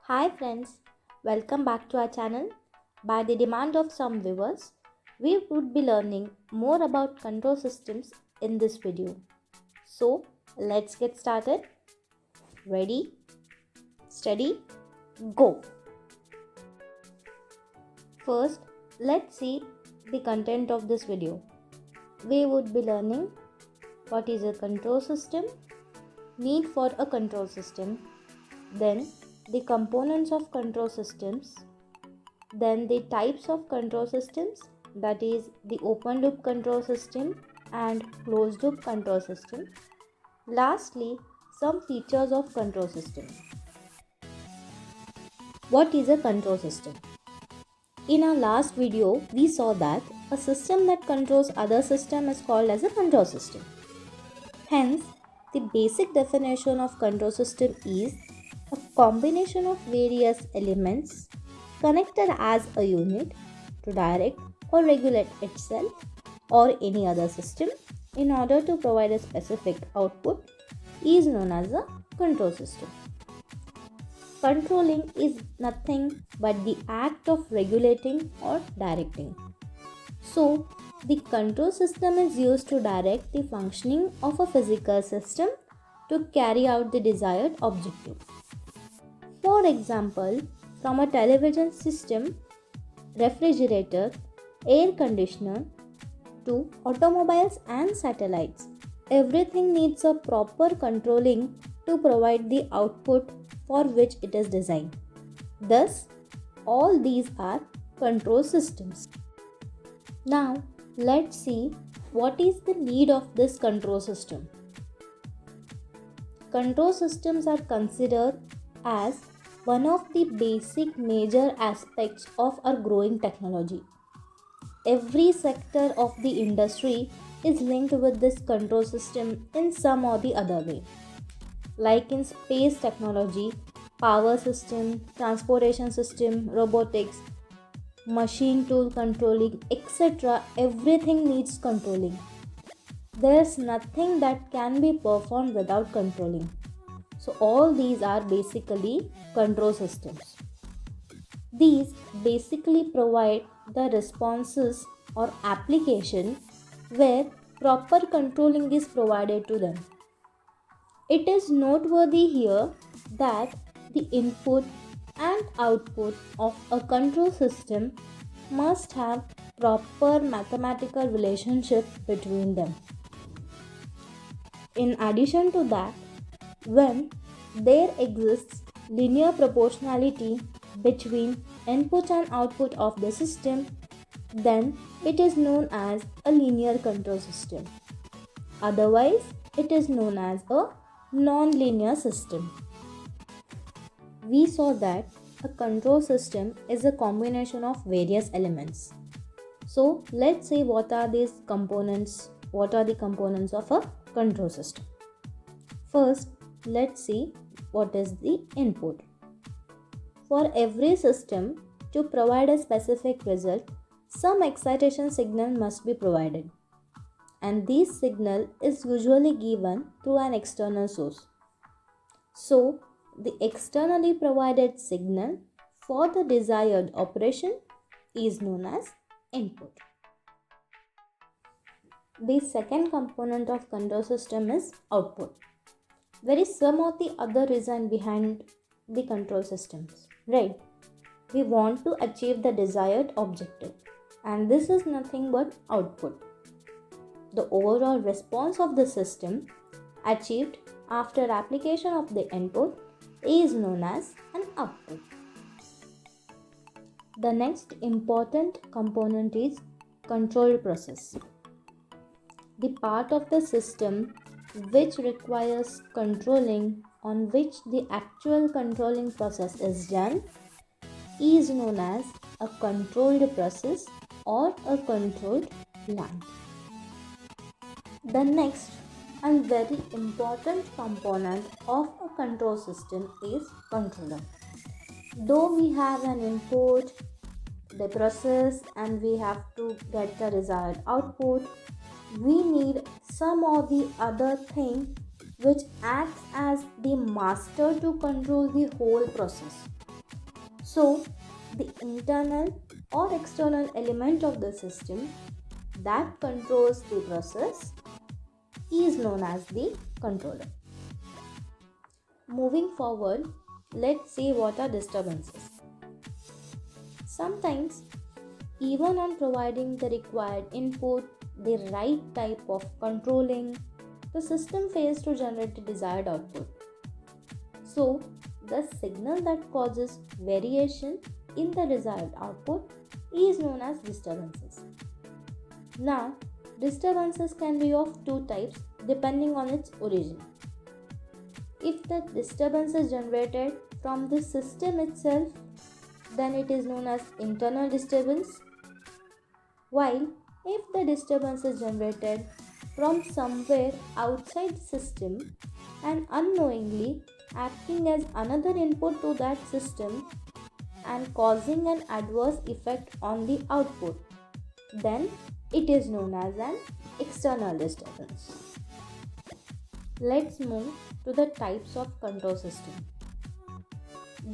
Hi friends, welcome back to our channel. By the demand of some viewers, we would be learning more about control systems in this video. So, let's get started. Ready, steady, go. First, let's see the content of this video. We would be learning what is a control system, need for a control system, then the components of control systems, then the types of control systems, that is the open loop control system and closed loop control system. Lastly, some features of control system. What is a control system? In our last video, we saw that a system that controls other system is called as a control system. Hence, the basic definition of control system is a combination of various elements connected as a unit to direct or regulate itself or any other system in order to provide a specific output is known as a control system. Controlling is nothing but the act of regulating or directing. So, the control system is used to direct the functioning of a physical system to carry out the desired objective. For example, from a television system, refrigerator, air conditioner to automobiles and satellites, everything needs a proper controlling to provide the output for which it is designed. Thus, all these are control systems. Now, let's see what is the need of this control system. Control systems are considered as one of the basic major aspects of our growing technology. Every sector of the industry is linked with this control system in some or the other way. Like in space technology, power system, transportation system, robotics, machine tool controlling, etc. Everything needs controlling. There's nothing that can be performed without controlling. So all these are basically control systems. These basically provide the responses or application where proper controlling is provided to them. It is noteworthy here that the input and output of a control system must have proper mathematical relationship between them. In addition to that, when there exists linear proportionality between input and output of the system, then it is known as a linear control system. Otherwise, it is known as a non-linear system. We saw that a control system is a combination of various elements. So, let's see what are these components, what are the components of a control system. First, let's see what is the input. For every system to provide a specific result, some excitation signal must be provided, and this signal is usually given through an external source. So, the externally provided signal for the desired operation is known as input. The second component of control system is output. There is some of the other reason behind the control systems, right? We want to achieve the desired objective, and this is nothing but output. The overall response of the system achieved after application of the input is known as an output. The next important component is control process. The part of the system which requires controlling, on which the actual controlling process is done, is known as a controlled process or a controlled line. The next and very important component of a control system is controller. Though we have an input, the process, and we have to get the desired output, we need some or the other thing which acts as the master to control the whole process. So, the internal or external element of the system that controls the process is known as the controller. Moving forward, let's see what are disturbances. Sometimes, even on providing the required input, the right type of controlling, the system fails to generate the desired output. So, the signal that causes variation in the desired output is known as disturbances. Now, disturbances can be of two types depending on its origin. If the disturbance is generated from the system itself, then it is known as internal disturbance, while if the disturbance is generated from somewhere outside the system and unknowingly acting as another input to that system and causing an adverse effect on the output, then it is known as an external disturbance. Let's move to the types of control system.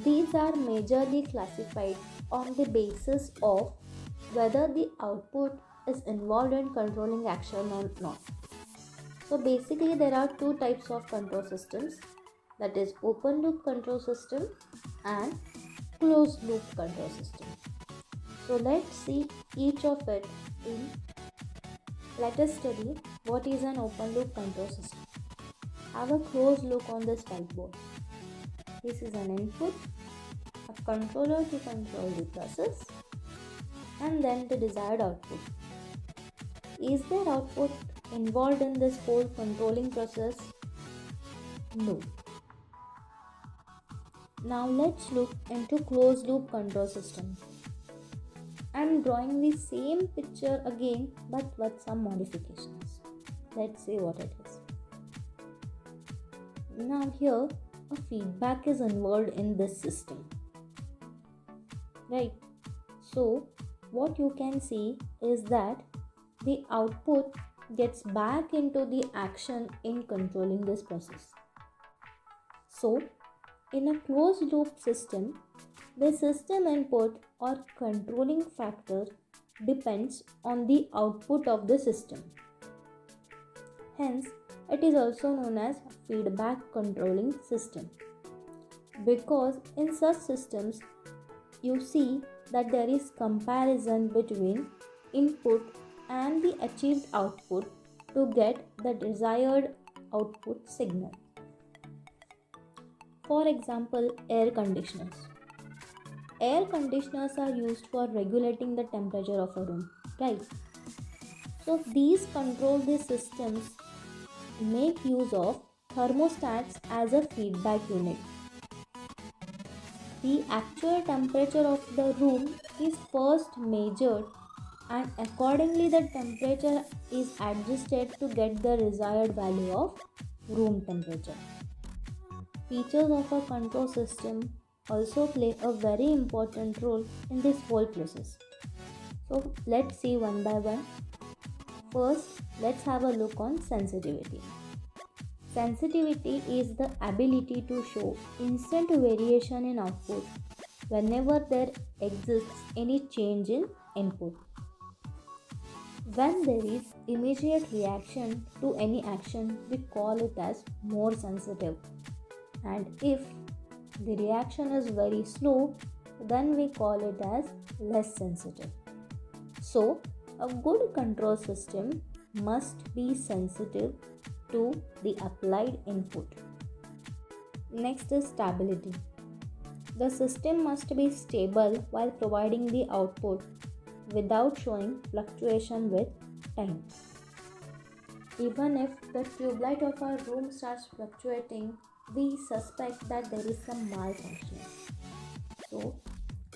These are majorly classified on the basis of whether the output is involved in controlling action or not. So basically there are two types of control systems, that is open loop control system and closed loop control system. So let's see each of it in. Let us study what is an open loop control system. Have a close look on this whiteboard. This is an input, a controller to control the process, and then the desired output. Is there output involved in this whole controlling process? No. Now let's look into closed loop control system. I am drawing the same picture again but with some modifications. Let's see what it is. Now here a feedback is involved in this system, right? So what you can see is that the output gets back into the action in controlling this process. So in a closed loop system, the system input or controlling factor depends on the output of the system. Hence, it is also known as feedback controlling system. Because in such systems, you see that there is comparison between input and the achieved output to get the desired output signal. For example, air conditioners. Air conditioners are used for regulating the temperature of a room, right? So these control the systems make use of thermostats as a feedback unit. The actual temperature of the room is first measured and accordingly the temperature is adjusted to get the desired value of room temperature. Features of a control system also play a very important role in this whole process. So let's see one by one. First, let's have a look on sensitivity. Sensitivity is the ability to show instant variation in output whenever there exists any change in input. When there is immediate reaction to any action, we call it as more sensitive. And if the reaction is very slow, then we call it as less sensitive. So, a good control system must be sensitive to the applied input. Next is stability. The system must be stable while providing the output without showing fluctuation with time. Even if the tube light of our room starts fluctuating, we suspect that there is some malfunction. So,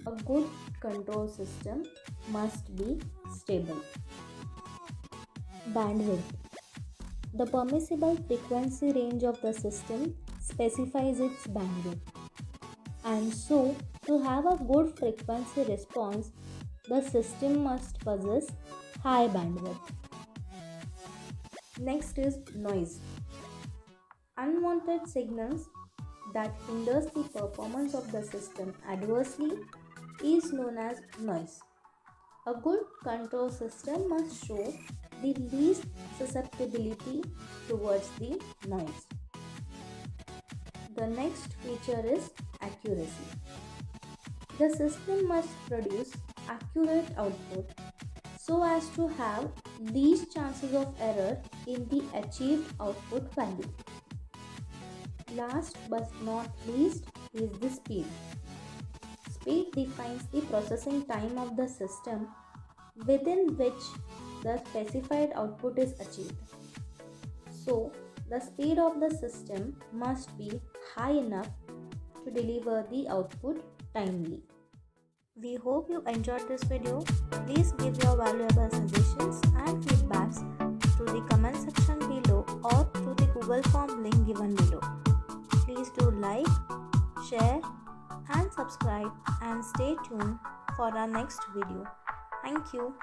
a good control system must be stable. Bandwidth. The permissible frequency range of the system specifies its bandwidth. And so, to have a good frequency response, the system must possess high bandwidth. Next is noise. Unwanted signals that hinders the performance of the system adversely is known as noise. A good control system must show the least susceptibility towards the noise. The next feature is accuracy. The system must produce accurate output so as to have least chances of error in the achieved output value. Last but not least is the speed. Speed defines the processing time of the system within which the specified output is achieved. So, the speed of the system must be high enough to deliver the output timely. We hope you enjoyed this video. Please give your valuable suggestions and feedbacks to the comment section below or to the Google form link given below. Please do like, share and subscribe and stay tuned for our next video. Thank you.